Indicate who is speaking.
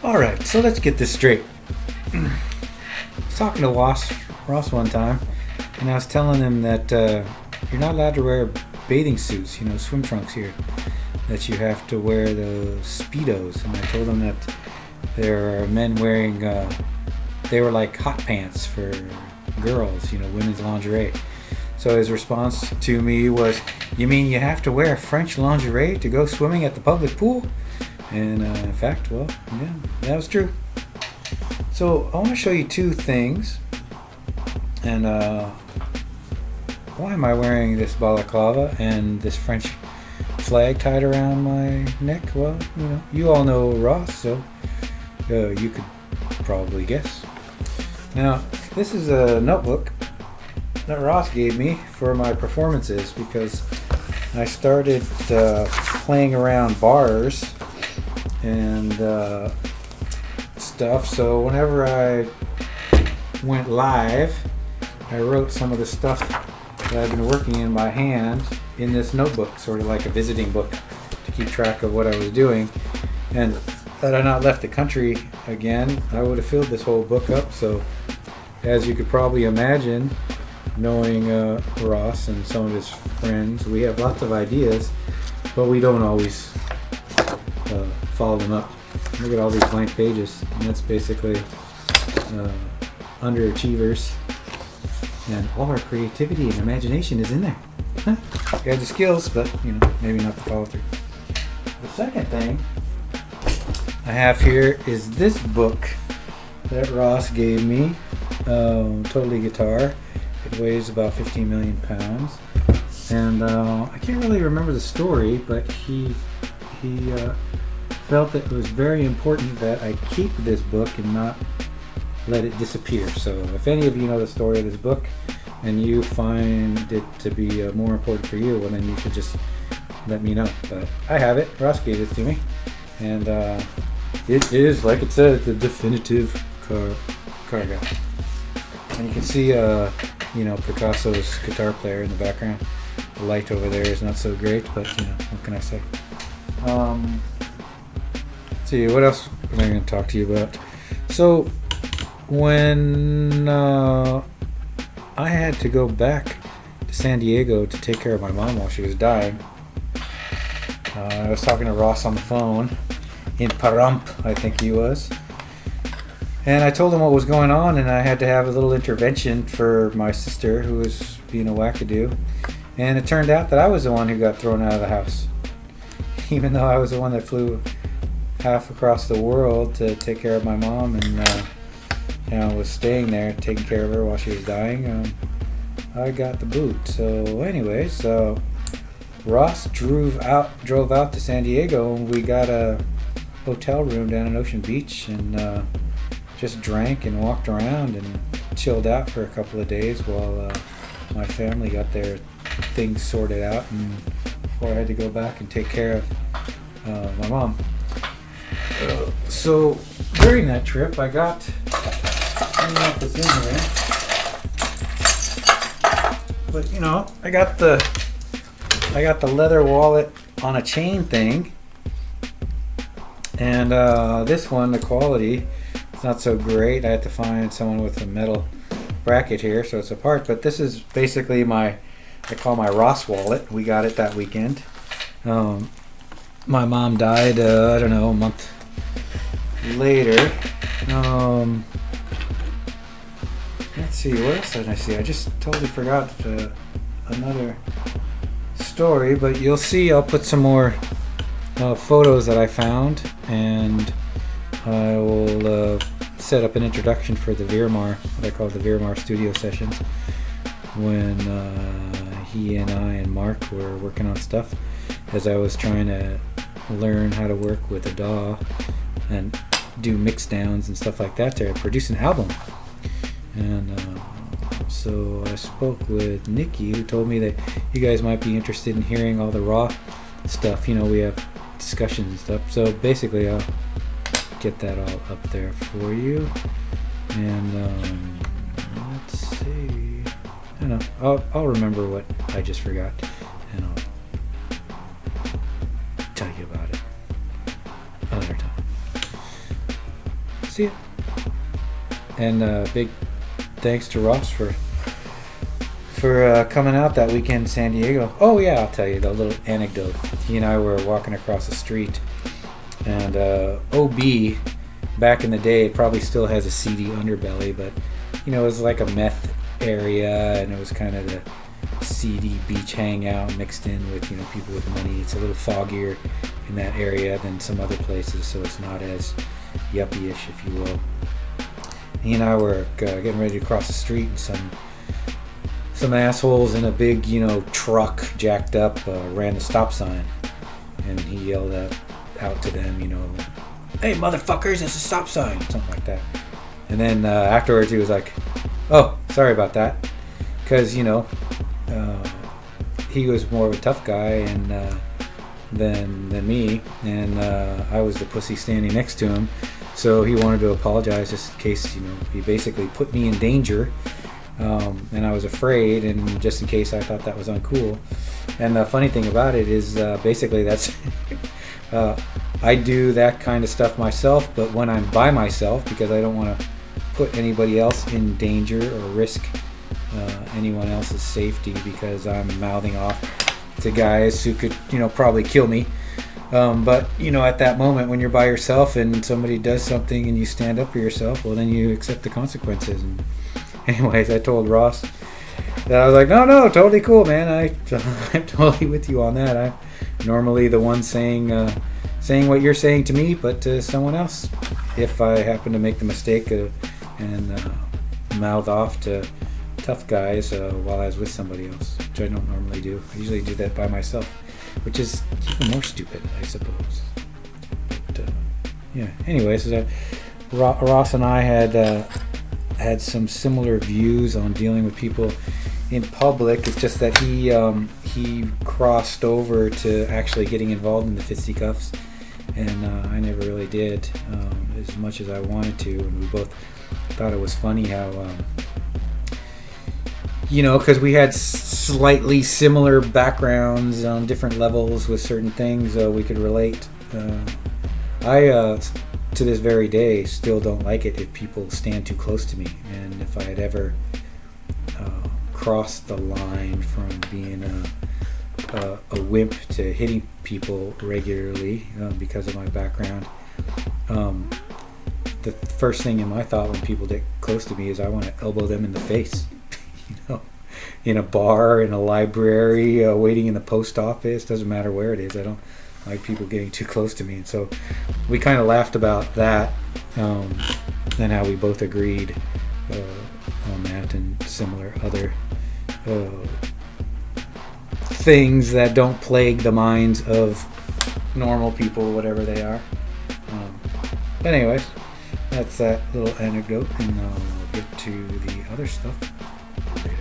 Speaker 1: Alright, so let's get this straight. I was talking to Ross one time, and I was telling him that you're not allowed to wear bathing suits, swim trunks here. That you have to wear those Speedos. And I told him that there are men wearing, they were like hot pants for girls, women's lingerie. So his response to me was, "You mean you have to wear French lingerie to go swimming at the public pool?" And in fact, well, yeah, that was true. So I want to show you two things. And why am I wearing this balaclava and this French flag tied around my neck? Well, you all know Ross, so you could probably guess. Now, this is a notebook that Ross gave me for my performances because I started playing around bars and stuff. So whenever I went live, I wrote some of the stuff that I've been working in by hand in this notebook, sort of like a visiting book to keep track of what I was doing. And had I not left the country again, I would have filled this whole book up. So as you could probably imagine, knowing Ross and some of his friends, we have lots of ideas, but we don't always follow them up. Look at all these blank pages, and that's basically underachievers, and all our creativity and imagination is in there. You have the skills, but maybe not the follow through. The second thing I have here is this book that Ross gave me, Totally Guitar. It weighs about 15 million pounds, and I can't really remember the story, but he felt that it was very important that I keep this book and not let it disappear. So if any of you know the story of this book and you find it to be more important for you, well, then you should just let me know. But I have it. Ross gave it to me, and it is, like it says, the definitive car guy. And you can see Picasso's guitar player in the background. The light over there is not so great, but what can I say? Let's see, what else am I going to talk to you about? So when I had to go back to San Diego to take care of my mom while she was dying, I was talking to Ross on the phone in Pahrump, I think he was. And I told him what was going on, and I had to have a little intervention for my sister who was being a wackadoo. And it turned out that I was the one who got thrown out of the house. Even though I was the one that flew half across the world to take care of my mom and was staying there taking care of her while she was dying, I got the boot. So anyways, Ross drove out to San Diego, and we got a hotel room down in Ocean Beach, and just drank and walked around and chilled out for a couple of days while my family got their things sorted out, and before I had to go back and take care of my mom. So during that trip, I got, I don't know if it's in here, but I got the leather wallet on a chain thing, and this one, the quality, it's not so great. I had to find someone with a metal bracket here, so it's apart. But this is basically I call my Ross wallet. We got it that weekend. My mom died, I don't know, a month later. Let's see, what else did I see? I just totally forgot another story, but you'll see I'll put some more photos that I found, and I will set up an introduction for the Veermar, what I call the Veermar studio sessions, when he and I and Mark were working on stuff, as I was trying to learn how to work with a DAW and do mix downs and stuff like that to produce an album. And so I spoke with Nikki, who told me that you guys might be interested in hearing all the raw stuff. We have discussions and stuff. So basically I'll get that all up there for you. And let's see. I don't know. I'll remember what I just forgot, and I'll tell you about it another time. See ya. And big thanks to Ross for coming out that weekend in San Diego. Oh yeah, I'll tell you the little anecdote. He and I were walking across the street, and OB, back in the day, it probably still has a seedy underbelly, but it was like a meth area, and it was kind of the seedy beach hangout mixed in with people with money. It's a little foggier in that area than some other places, so it's not as yuppie-ish, if you will. He and I were getting ready to cross the street, and some assholes in a big truck jacked up ran the stop sign, and he yelled out to them, "Hey motherfuckers, it's a stop sign," something like that. And then afterwards he was like, "Oh, sorry about that," because he was more of a tough guy than me, and I was the pussy standing next to him, so he wanted to apologize just in case he basically put me in danger, and I was afraid, and just in case I thought that was uncool. And the funny thing about it is basically that's I do that kind of stuff myself, but when I'm by myself, because I don't want to put anybody else in danger or risk anyone else's safety, because I'm mouthing off to guys who could probably kill me, but at that moment when you're by yourself and somebody does something and you stand up for yourself, well, then you accept the consequences. And anyways, I told Ross that I was like, no, totally cool, man, I'm totally with you on that. I'm normally the one saying what you're saying to me, but to someone else, if I happen to make the mistake and mouth off to tough guys while I was with somebody else, which I don't normally do. I usually do that by myself, which is even more stupid, I suppose. But yeah. Anyways, Ross and I had some similar views on dealing with people in public. It's just that he crossed over to actually getting involved in the fisticuffs, and I never really did as much as I wanted to. And we both thought it was funny how because we had slightly similar backgrounds on different levels with certain things, we could relate. I to this very day still don't like it if people stand too close to me, and if I had ever crossed the line from being a wimp to hitting people regularly because of my background, the first thing in my thought when people get close to me is I want to elbow them in the face. In a bar, in a library, waiting in the post office, doesn't matter where it is. I don't like people getting too close to me. And so we kind of laughed about that, and how we both agreed on that and similar other things that don't plague the minds of normal people, whatever they are. But anyways, that's that little anecdote, and I'll get to the other stuff later.